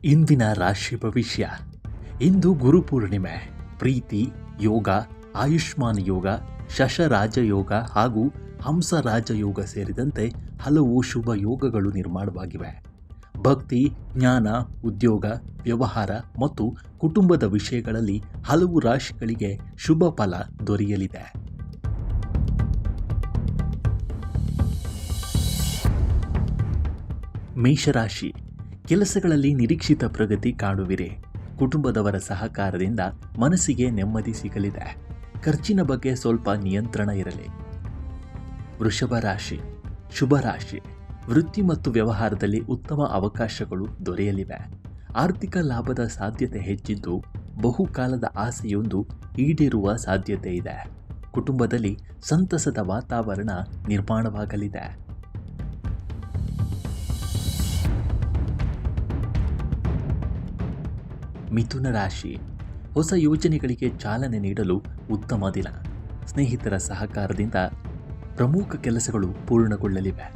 ಇಂದಿನ ರಾಶಿ ಭವಿಷ್ಯ. ಇಂದು ಗುರುಪೂರ್ಣಿಮೆ. ಪ್ರೀತಿ, ಯೋಗ, ಆಯುಷ್ಮಾನ್ ಯೋಗ, ಶಶರಾಜಯೋಗ ಹಾಗೂ ಹಂಸರಾಜಯೋಗ ಸೇರಿದಂತೆ ಹಲವು ಶುಭ ಯೋಗಗಳು ನಿರ್ಮಾಣವಾಗಿವೆ. ಭಕ್ತಿ, ಜ್ಞಾನ, ಉದ್ಯೋಗ, ವ್ಯವಹಾರ ಮತ್ತು ಕುಟುಂಬದ ವಿಷಯಗಳಲ್ಲಿ ಹಲವು ರಾಶಿಗಳಿಗೆ ಶುಭ ಫಲ ದೊರೆಯಲಿದೆ. ಮೇಷರಾಶಿ. ಕೆಲಸಗಳಲ್ಲಿ ನಿರೀಕ್ಷಿತ ಪ್ರಗತಿ ಕಾಣುವಿರಿ. ಕುಟುಂಬದವರ ಸಹಕಾರದಿಂದ ಮನಸ್ಸಿಗೆ ನೆಮ್ಮದಿ ಸಿಗಲಿದೆ. ಖರ್ಚಿನ ಬಗ್ಗೆ ಸ್ವಲ್ಪ ನಿಯಂತ್ರಣ ಇರಲಿ. ವೃಷಭ ರಾಶಿ. ಶುಭ ರಾಶಿ. ವೃತ್ತಿ ಮತ್ತು ವ್ಯವಹಾರದಲ್ಲಿ ಉತ್ತಮ ಅವಕಾಶಗಳು ದೊರೆಯಲಿವೆ. ಆರ್ಥಿಕ ಲಾಭದ ಸಾಧ್ಯತೆ ಹೆಚ್ಚಿದ್ದು ಬಹುಕಾಲದ ಆಸೆಯೊಂದು ಈಡೇರುವ ಸಾಧ್ಯತೆ ಇದೆ. ಕುಟುಂಬದಲ್ಲಿ ಸಂತಸದ ವಾತಾವರಣ ನಿರ್ಮಾಣವಾಗಲಿದೆ. ಮಿಥುನ ರಾಶಿ. ಹೊಸ ಯೋಜನೆಗಳಿಗೆ ಚಾಲನೆ ನೀಡಲು ಉತ್ತಮ ದಿನ. ಸ್ನೇಹಿತರ ಸಹಕಾರದಿಂದ ಪ್ರಮುಖ ಕೆಲಸಗಳು ಪೂರ್ಣಗೊಳ್ಳಲಿವೆ.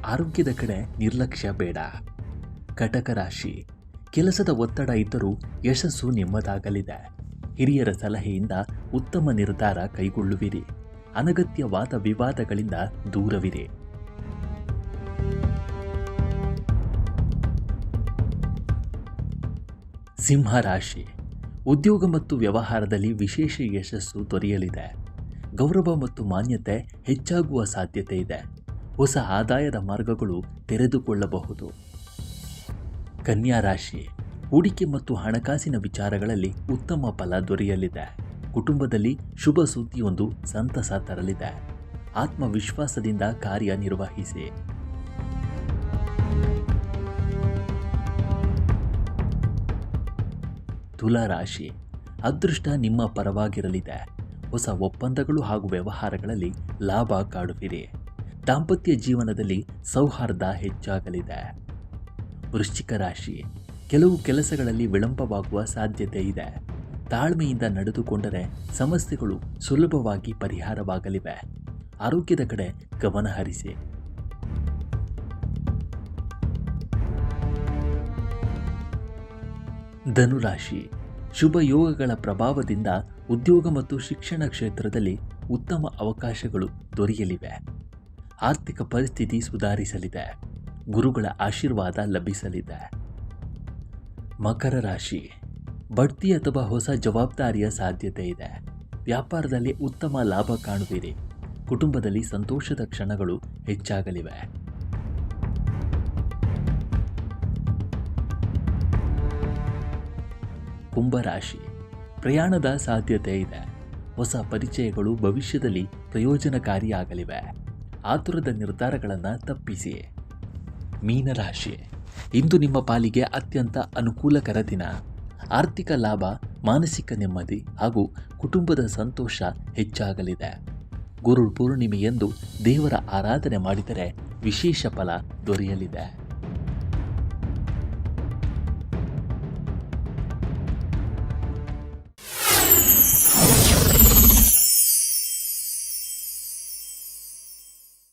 ಆರೋಗ್ಯದ ಕಡೆ ನಿರ್ಲಕ್ಷ್ಯ ಬೇಡ. ಕಟಕ ರಾಶಿ. ಕೆಲಸದ ಒತ್ತಡ ಇದ್ದರೂ ಯಶಸ್ಸು ನಿಮ್ಮದಾಗಲಿದೆ. ಹಿರಿಯರ ಸಲಹೆಯಿಂದ ಉತ್ತಮ ನಿರ್ಧಾರ ಕೈಗೊಳ್ಳುವಿರಿ. ಅನಗತ್ಯವಾದ ವಿವಾದಗಳಿಂದ ದೂರವಿರಿ. ಸಿಂಹ ರಾಶಿ. ಉದ್ಯೋಗ ಮತ್ತು ವ್ಯವಹಾರದಲ್ಲಿ ವಿಶೇಷ ಯಶಸ್ಸು ದೊರೆಯಲಿದೆ. ಗೌರವ ಮತ್ತು ಮಾನ್ಯತೆ ಹೆಚ್ಚಾಗುವ ಸಾಧ್ಯತೆ ಇದೆ. ಹೊಸ ಆದಾಯದ ಮಾರ್ಗಗಳು ತೆರೆದುಕೊಳ್ಳಬಹುದು. ಕನ್ಯಾ ರಾಶಿ. ಹೂಡಿಕೆ ಮತ್ತು ಹಣಕಾಸಿನ ವಿಚಾರಗಳಲ್ಲಿ ಉತ್ತಮ ಫಲ ದೊರೆಯಲಿದೆ. ಕುಟುಂಬದಲ್ಲಿ ಶುಭ ಸುದ್ದಿಯೊಂದು ಸಂತಸ ತರಲಿದೆ. ಆತ್ಮವಿಶ್ವಾಸದಿಂದ ಕಾರ್ಯನಿರ್ವಹಿಸಿ. ತುಲಾ ರಾಶಿ. ಅದೃಷ್ಟ ನಿಮ್ಮ ಪರವಾಗಿರಲಿದೆ. ಹೊಸ ಒಪ್ಪಂದಗಳು ಹಾಗೂ ವ್ಯವಹಾರಗಳಲ್ಲಿ ಲಾಭ ಕಾಣುವಿರಿ. ದಾಂಪತ್ಯ ಜೀವನದಲ್ಲಿ ಸೌಹಾರ್ದ ಹೆಚ್ಚಾಗಲಿದೆ. ವೃಶ್ಚಿಕ ರಾಶಿ. ಕೆಲವು ಕೆಲಸಗಳಲ್ಲಿ ವಿಳಂಬವಾಗುವ ಸಾಧ್ಯತೆ ಇದೆ. ತಾಳ್ಮೆಯಿಂದ ನಡೆದುಕೊಂಡರೆ ಸಮಸ್ಯೆಗಳು ಸುಲಭವಾಗಿ ಪರಿಹಾರವಾಗಲಿವೆ. ಆರೋಗ್ಯದ ಕಡೆ ಗಮನ ಹರಿಸಿ. ಧನುರಾಶಿ. ಶುಭ ಯೋಗಗಳ ಪ್ರಭಾವದಿಂದ ಉದ್ಯೋಗ ಮತ್ತು ಶಿಕ್ಷಣ ಕ್ಷೇತ್ರದಲ್ಲಿ ಉತ್ತಮ ಅವಕಾಶಗಳು ದೊರೆಯಲಿವೆ. ಆರ್ಥಿಕ ಪರಿಸ್ಥಿತಿ ಸುಧಾರಿಸಲಿದೆ. ಗುರುಗಳ ಆಶೀರ್ವಾದ ಲಭಿಸಲಿದೆ. ಮಕರ ರಾಶಿ. ಬಡ್ತಿ ಅಥವಾ ಹೊಸ ಜವಾಬ್ದಾರಿಯ ಸಾಧ್ಯತೆ ಇದೆ. ವ್ಯಾಪಾರದಲ್ಲಿ ಉತ್ತಮ ಲಾಭ ಕಾಣುವಿರಿ. ಕುಟುಂಬದಲ್ಲಿ ಸಂತೋಷದ ಕ್ಷಣಗಳು ಹೆಚ್ಚಾಗಲಿವೆ. ಕುಂಭರಾಶಿ. ಪ್ರಯಾಣದ ಸಾಧ್ಯತೆ ಇದೆ. ಹೊಸ ಪರಿಚಯಗಳು ಭವಿಷ್ಯದಲ್ಲಿ ಪ್ರಯೋಜನಕಾರಿಯಾಗಲಿವೆ. ಆತುರದ ನಿರ್ಧಾರಗಳನ್ನು ತಪ್ಪಿಸಿ. ಮೀನರಾಶಿ. ಇಂದು ನಿಮ್ಮ ಪಾಲಿಗೆ ಅತ್ಯಂತ ಅನುಕೂಲಕರ ದಿನ. ಆರ್ಥಿಕ ಲಾಭ, ಮಾನಸಿಕ ನೆಮ್ಮದಿ ಹಾಗೂ ಕುಟುಂಬದ ಸಂತೋಷ ಹೆಚ್ಚಾಗಲಿದೆ. ಗುರು ಪೂರ್ಣಿಮೆಯಂದು ದೇವರ ಆರಾಧನೆ ಮಾಡಿದರೆ ವಿಶೇಷ ಫಲ ದೊರೆಯಲಿದೆ.